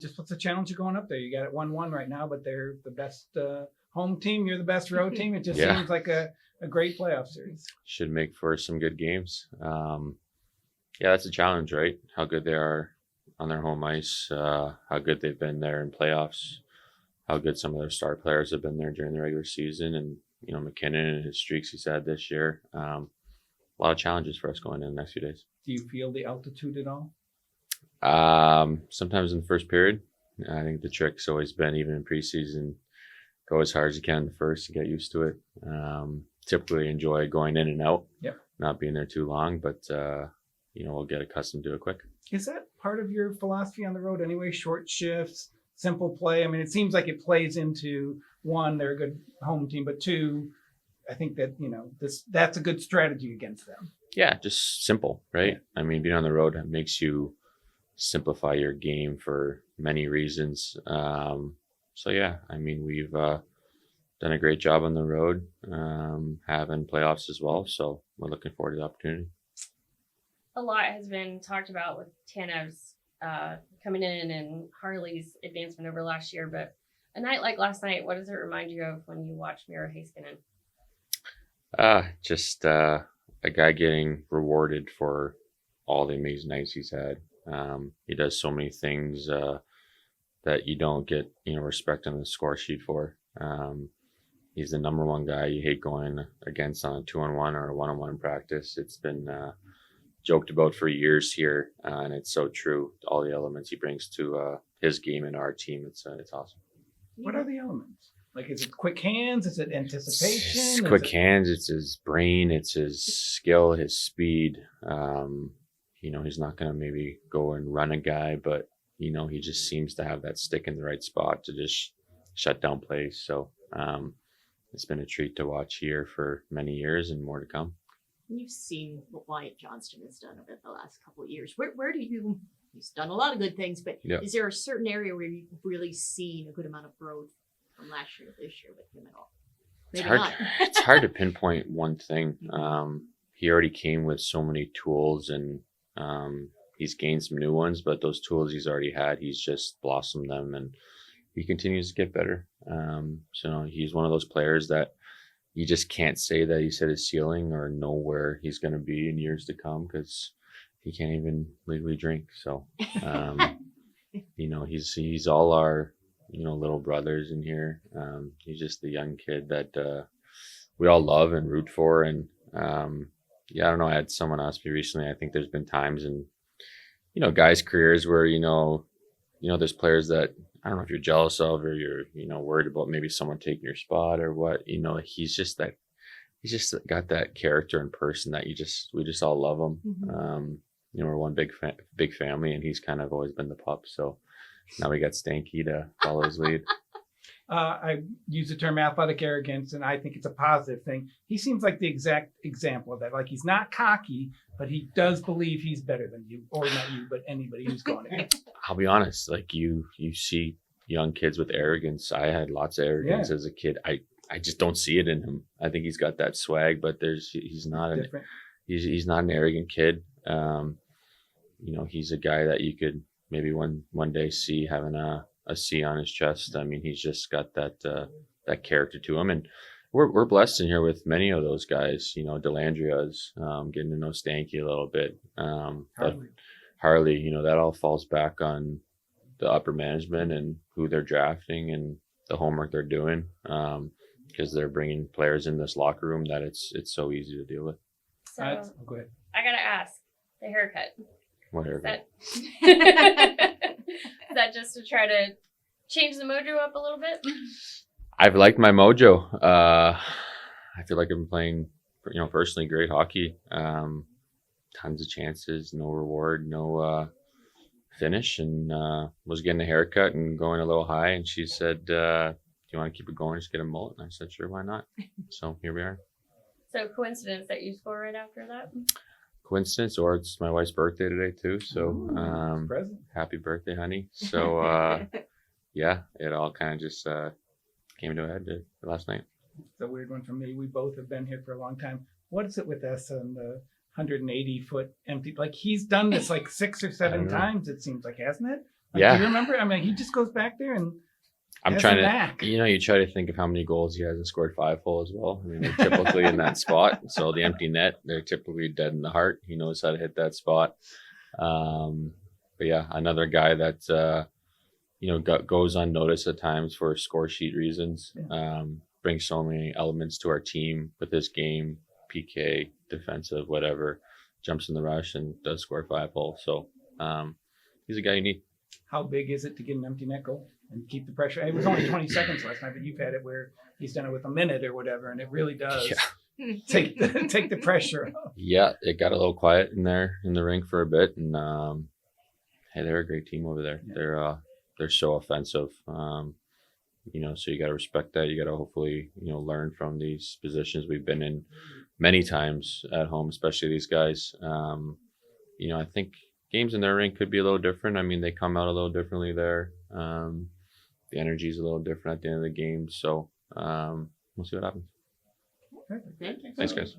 Just what's the challenge of going up there? You got it 1-1 right now, but they're the best home team. You're the best road team. It just seems like a great playoff series. Should make for some good games. Yeah, that's a challenge, right? How good they are on their home ice, how good they've been there in playoffs, how good some of their star players have been there during the regular season, and McKinnon and his streaks he's had this year. A lot of challenges for us going in the next few days. Do you feel the altitude at all? Sometimes in the first period. I think the trick's always been, even in preseason, go as hard as you can in the first and get used to it. Typically enjoy going in and out, not being there too long, but we'll get accustomed to it quick. Is that part of your philosophy on the road anyway? Short shifts, simple play? I mean, it seems like it plays into, one, they're a good home team, but two, I think that, that's a good strategy against them. Yeah, just simple, right? I mean, being on the road makes you simplify your game for many reasons. So yeah, I mean, we've done a great job on the road, having playoffs as well. So we're looking forward to the opportunity. A lot has been talked about with Tanev's coming in and Harley's advancement over last year. But a night like last night, what does it remind you of when you watch Miro Heiskanen? Just a guy getting rewarded for all the amazing nights he's had. He does so many things that you don't get respect on the score sheet for. He's the number one guy you hate going against on a 2-on-1 or a 1-on-1 in practice. It's been joked about for years here, and it's so true. All the elements he brings to his game and our team, it's awesome. What are the elements? Like, is it quick hands? Is it anticipation? It's quick hands. It's his brain. It's his skill, his speed. He's not going to maybe go and run a guy, but, he just seems to have that stick in the right spot to just shut down plays. So it's been a treat to watch here for many years and more to come. You've seen what Wyatt Johnston has done over the last couple of years. Where do you, he's done a lot of good things, but is there a certain area where you've really seen a good amount of growth from last year to this year with him at all? It's hard to pinpoint one thing. He already came with so many tools, and he's gained some new ones, but those tools he's already had, he's just blossomed them, and he continues to get better. So he's one of those players that you just can't say that he's hit his ceiling or know where he's going to be in years to come, because he can't even legally drink. So, he's all our, little brothers in here. He's just the young kid that we all love and root for. And I don't know. I had someone ask me recently. I think there's been times in, guys' careers where there's players that I don't know if you're jealous of, or you're worried about maybe someone taking your spot or what. He's just got that character in person that we just all love him. Mm-hmm. We're one big family, and he's kind of always been the pup. So now we got Stanky to follow his lead. I use the term athletic arrogance, and I think it's a positive thing. He seems like the exact example of that. Like, he's not cocky, but he does believe he's better than you, or not you, but anybody who's going against. I'll be honest. Like, you see young kids with arrogance. I had lots of arrogance as a kid. I just don't see it in him. I think he's got that swag, but he's not he's not an arrogant kid. He's a guy that you could maybe one day see having a C on his chest. I mean, he's just got that character to him, and we're blessed in here with many of those guys. Delandria's getting to know Stanky a little bit. Harley, that all falls back on the upper management and who they're drafting and the homework they're doing, because they're bringing players in this locker room that it's so easy to deal with. So Go ahead. I gotta ask, the haircut. What haircut? Is that just to try to change the mojo up a little bit? I've liked my mojo. I feel like I'm playing, personally great hockey. Tons of chances, no reward, no finish, and was getting a haircut and going a little high. And she said, "Do you want to keep it going? Just get a mullet." And I said, "Sure, why not?" So here we are. So coincidence that you score right after that? Coincidence, or it's my wife's birthday today too. So happy birthday, honey. So it all kind of just came to a head last night. It's a weird one for me. We both have been here for a long time. What is it with us and the 180-foot empty? Like, he's done this like 6 or 7 times, it seems like, hasn't it? Like, Yeah. do you remember? I mean, he just goes back there and I'm has trying it to, back. you try to think of how many goals he has and scored 5 as well. I mean, they're typically in that spot. So the empty net, they're typically dead in the heart. He knows how to hit that spot. But yeah, another guy that, goes unnoticed at times for score sheet reasons. Brings so many elements to our team with his game, PK, defensive, whatever. Jumps in the rush and does score 5 goals. So he's a guy you need. How big is it to get an empty net goal and keep the pressure? It was only 20 seconds last night, but you've had it where he's done it with a minute or whatever, and it really does take the pressure off. Yeah, it got a little quiet in there in the rink for a bit, and hey, they're a great team over there. Yeah. They're so offensive. So you got to respect that. You got to hopefully learn from these positions we've been in many times at home, especially these guys. I think games in their rink could be a little different. I mean, they come out a little differently there. The energy is a little different at the end of the game. So we'll see what happens. Thank you. Thanks, guys.